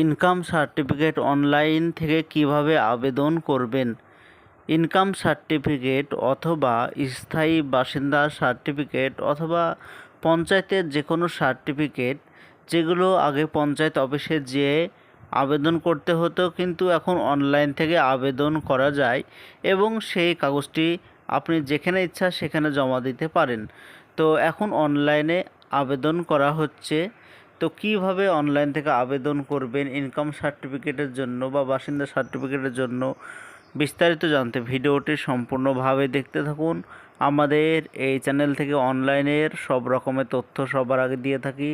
Income certificate online থেকে কিভাবে আবেদন করবেন। ইনকাম সার্টিফিকেট অথবা স্থায়ী বাসিন্দা সার্টিফিকেট অথবা পঞ্চায়েতের যে কোনো সার্টিফিকেট, যেগুলো আগে পঞ্চায়েত অফিসে যেয়ে আবেদন করতে হতো, কিন্তু এখন অনলাইন থেকে আবেদন করা যায় এবং সেই কাগজটি আপনি যেখানে ইচ্ছা সেখানে জমা দিতে পারেন। তো এখন অনলাইনে আবেদন করা হচ্ছে। তো কিভাবে অনলাইন থেকে আবেদন করবেন ইনকাম সার্টিফিকেটের জন্য বা বাসিন্দা সার্টিফিকেটের জন্য, বিস্তারিত জানতে ভিডিওটি সম্পূর্ণভাবে দেখতে থাকুন। আমাদের এই চ্যানেল থেকে অনলাইনের সব রকমের তথ্য সবার আগে দিয়ে থাকি।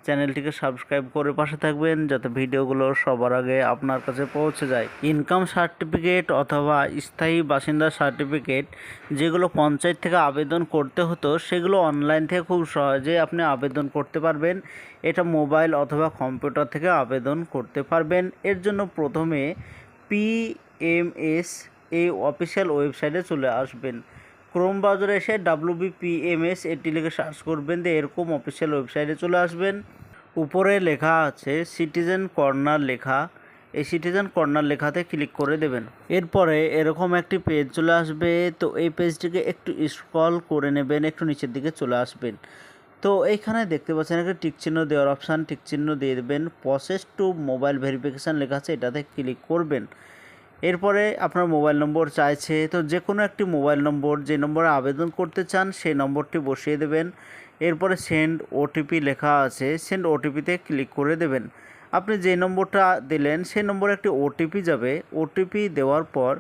চ্যানেলটিকে সাবস্ক্রাইব করে পাশে থাকবেন যাতে ভিডিওগুলো সবার আগে আপনার কাছে পৌঁছে যায়। ইনকাম সার্টিফিকেট অথবা স্থায়ী বাসিন্দা সার্টিফিকেট, যেগুলো পঞ্চায়েত থেকে আবেদন করতে হতো, সেগুলো অনলাইন থেকে খুব সহজেই আপনি আবেদন করতে পারবেন। এটা মোবাইল অথবা কম্পিউটার থেকে আবেদন করতে পারবেন। এর জন্য প্রথমে পিএমএস এই অফিসিয়াল ওয়েবসাইটে চলে আসবেন। ক্রোম ব্রাউজারে এসে WBPMS এটি লিখে সার্চ করবেন, দিয়ে এরকম অফিসিয়াল ওয়েবসাইটে চলে আসবেন। উপরে লেখা আছে সিটিজেন কর্নার লেখা, এই সিটিজেন কর্নার লেখাতে ক্লিক করে দেবেন। এরপরে এরকম একটি পেজ চলে আসবে। তো এই পেজটিকে একটু স্ক্রল করে নেবেন, একটু নিচের দিকে চলে আসবেন। তো এইখানে দেখতে পাচ্ছেন একটা টিক চিহ্ন দেওয়ার অপশান, টিক চিহ্ন দিয়ে দেবেন। প্রসেস টু মোবাইল ভেরিফিকেশান লেখা আছে, এটাতে ক্লিক করবেন। এরপরে আপনার মোবাইল নম্বর চাইছে, তো যে কোনো একটি মোবাইল নম্বর, যে নম্বরে আবেদন করতে চান সেই নম্বরটি বসিয়ে দেবেন। এরপরে সেন্ড ওটিপি লেখা আছে, সেন্ড ওটিপিতে ক্লিক করে দেবেন। আপনি যে নম্বরটা দিলেন সেই নম্বরে একটি ওটিপি যাবে। ওটিপি দেওয়ার পর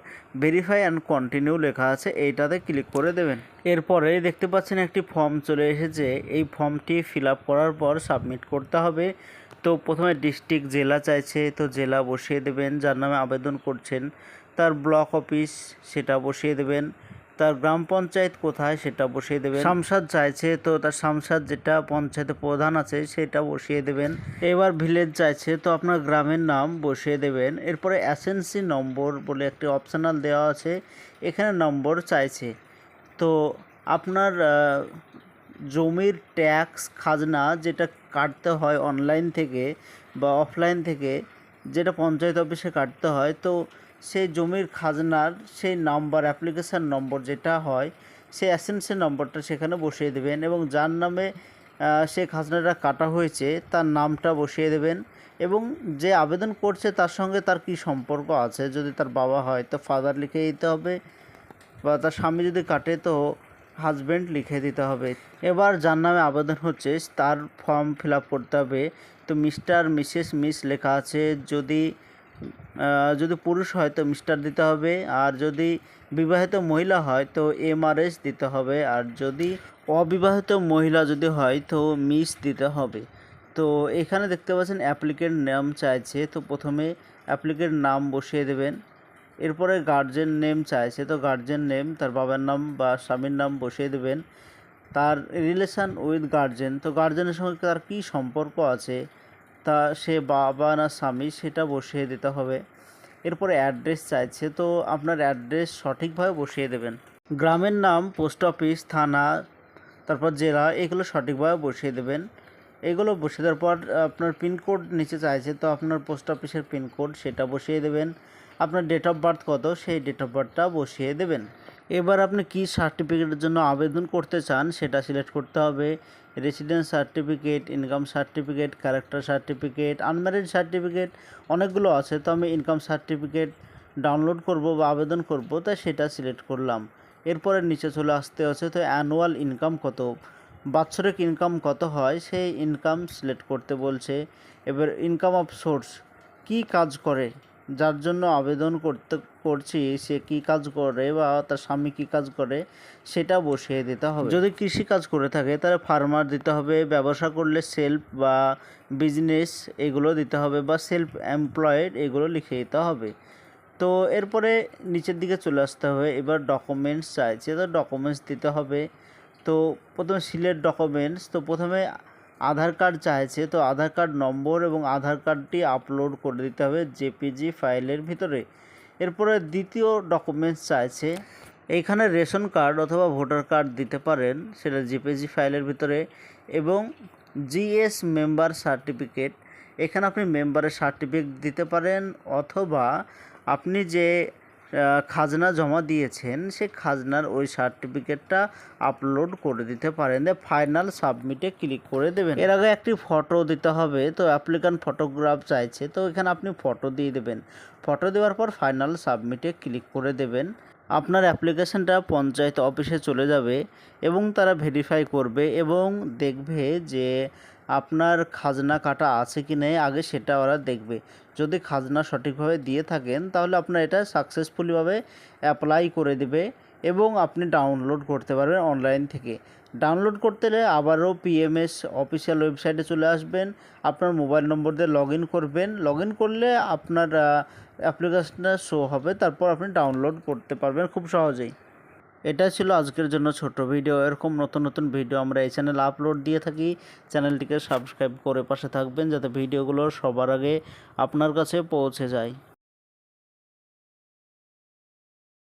ভেরিফাই অ্যান্ড কন্টিনিউ লেখা আছে, এইটাতে ক্লিক করে দেবেন। এরপরে দেখতে পাচ্ছেন একটি ফর্ম চলে এসেছে। এই ফর্মটি ফিল আপ করার পর সাবমিট করতে হবে। তো প্রথমে ডিস্ট্রিক্ট জেলা চাইছে, তো জেলা বসিয়ে দেবেন। যার নামে আবেদন করছেন তার ব্লক অফিস সেটা বসিয়ে দেবেন। তার গ্রাম পঞ্চায়েত কোথায় সেটা বসিয়ে দেবেন। সামসাদ চাইছে, তো তার সামসাদ যেটা পঞ্চায়েতের প্রধান আছে সেটা বসিয়ে দেবেন। এবার ভিলেজ চাইছে, তো আপনার গ্রামের নাম বসিয়ে দেবেন। এরপরে অ্যাসেন্সি নম্বর বলে একটি অপশনাল দেওয়া আছে, এখানে নম্বর চাইছে। তো আপনার জমির ট্যাক্স খাজনা যেটা কাটতে হয় অনলাইন থেকে বা অফলাইন থেকে, যেটা পঞ্চায়েত অফিসে কাটতে হয়, তো সেই জমির খাজনার সেই নাম্বার, অ্যাপ্লিকেশান নম্বর যেটা হয়, সেই অ্যাসেন্সি নম্বরটা সেখানে বসিয়ে দেবেন এবং যার নামে সেই খাজনাটা কাটা হয়েছে তার নামটা বসিয়ে দেবেন। এবং যে আবেদন করছে তার সঙ্গে তার কী সম্পর্ক আছে, যদি তার বাবা হয় তো ফাদার লিখে দিতে হবে, বা তার স্বামী যদি কাটে তো হাজব্যান্ড লিখে দিতে হবে। এবার যার নামে আবেদন হচ্ছে তার ফর্ম ফিল আপ করতে হবে। তো মিস্টার, মিসেস, মিস লেখা আছে। যদি পুরুষ হয় তো মিস্টার দিতে হবে, আর যদি বিবাহিত মহিলা হয় তো MRS দিতে হবে, আর যদি অবিবাহিত মহিলা যদি হয় তো মিস দিতে হবে। তো এখানে দেখতে পাচ্ছেন অ্যাপ্লিকেন্ট নাম চাইছে, তো প্রথমে অ্যাপ্লিকেন্ট নাম বসিয়ে দেবেন। এরপরে গার্জেন নেম চাইছে, তো গার্জেন নেম তার বাবার নাম বা স্বামীর নাম বসিয়ে দেবেন। তার রিলেশান উইথ গার্জেন, তো গার্জেনের সঙ্গে তার কী সম্পর্ক আছে, তা সে বাবা না স্বামী সেটা বসিয়ে দিতে হবে। এরপরে অ্যাড্রেস চাইছে, তো আপনার অ্যাড্রেস সঠিকভাবে বসিয়ে দেবেন। গ্রামের নাম, পোস্ট অফিস, থানা, তারপর জেলা, এগুলো সঠিকভাবে বসিয়ে দেবেন। এগুলো বসিয়ে দেওয়ার পর আপনার পিনকোড নিচে চাইছে, তো আপনার পোস্ট অফিসের পিনকোড সেটা বসিয়ে দেবেন। আপনার ডেট অফ বার্থ কত সেই ডেট অফ বার্থটা বসিয়ে দেবেন। এবার আপনি কী সার্টিফিকেটের জন্য আবেদন করতে চান সেটা সিলেক্ট করতে হবে। Residence certificate, income certificate, character certificate, unmarried certificate, অনেকগুলো আছে। তো আমি ইনকাম সার্টিফিকেট ডাউনলোড করব বা আবেদন করব, তাই সেটা সিলেক্ট করলাম। এরপরে নিচে চলে আসতে হচ্ছে, তো অ্যানুয়াল ইনকাম কত, বাৎসরিক ইনকাম কত হয় সেই ইনকাম সিলেক্ট করতে বলছে। এবার ইনকাম অফ সোর্স, কী কাজ করে, যার জন্য আবেদন করছি সে কী কাজ করে বা তার স্বামী কী কাজ করে সেটা বসিয়ে দিতে হবে। যদি কৃষি কাজ করে থাকে তাহলে ফার্মার দিতে হবে, ব্যবসা করলে সেলফ বা বিজনেস এগুলো দিতে হবে, বা সেলফ এমপ্লয়েড এগুলো লিখে দিতে হবে। তো এরপরে নিচের দিকে চলে আসতে হবে। এবার ডকুমেন্টস চাইছে, তো ডকুমেন্টস দিতে হবে। তো প্রথমে সিলেক্ট ডকুমেন্টস, তো প্রথমে আধার কার্ড চাইছে, তো আধার কার্ড নম্বর এবং আধার কার্ডটি আপলোড করে দিতে হবে JPG ফাইলের ভিতরে। এরপরে দ্বিতীয় ডকুমেন্টস চাইছে, এইখানে রেশন কার্ড অথবা ভোটার কার্ড দিতে পারেন, সেটা JPG ফাইলের ভিতরে, এবং GS মেম্বার সার্টিফিকেট, এখানে আপনি মেম্বারের সার্টিফিকেট দিতে পারেন, অথবা আপনি যে খাজনা জমা দিয়েছেন সেই খাজনার ওই সার্টিফিকেটটা আপলোড করে দিতে পারেন। ফাইনাল সাবমিটে ক্লিক করে দেবেন। এর আগে একটি ফটো দিতে হবে, তো অ্যাপ্লিক্যান্ট ফটোগ্রাফ চাইছে, তো এখানে আপনি ফটো দিয়ে দেবেন। ফটো দেওয়ার পর ফাইনাল সাবমিটে ক্লিক করে দেবেন। আপনার অ্যাপ্লিকেশনটা পঞ্চায়েত অফিসে চলে যাবে এবং তারা ভেরিফাই করবে এবং দেখবে যে আপনার খাজনা কাটা আছে কি নেই, আগে সেটা ওরা দেখবে। যদি খাজনা সঠিকভাবে দিয়ে থাকেন তাহলে আপনার এটা সাকসেসফুলিভাবে অ্যাপ্লাই করে দেবে এবং আপনি ডাউনলোড করতে পারবেন অনলাইন থেকে। ডাউনলোড করতে হলে আবারও পিএমএস অফিসিয়াল ওয়েবসাইটে চলে আসবেন, আপনার মোবাইল নম্বর দিয়ে লগ ইন করবেন। লগ ইন করলে আপনার অ্যাপ্লিকেশনটা শো হবে, তারপর আপনি ডাউনলোড করতে পারবেন খুব সহজেই। এটা ছিল আজকের জন্য ছোট ভিডিও। এরকম নতুন নতুন ভিডিও আমরা এই চ্যানেলে আপলোড দিয়ে থাকি। চ্যানেলটিকে সাবস্ক্রাইব করে পাশে থাকবেন যাতে ভিডিওগুলো সবার আগে আপনার কাছে পৌঁছে যায়।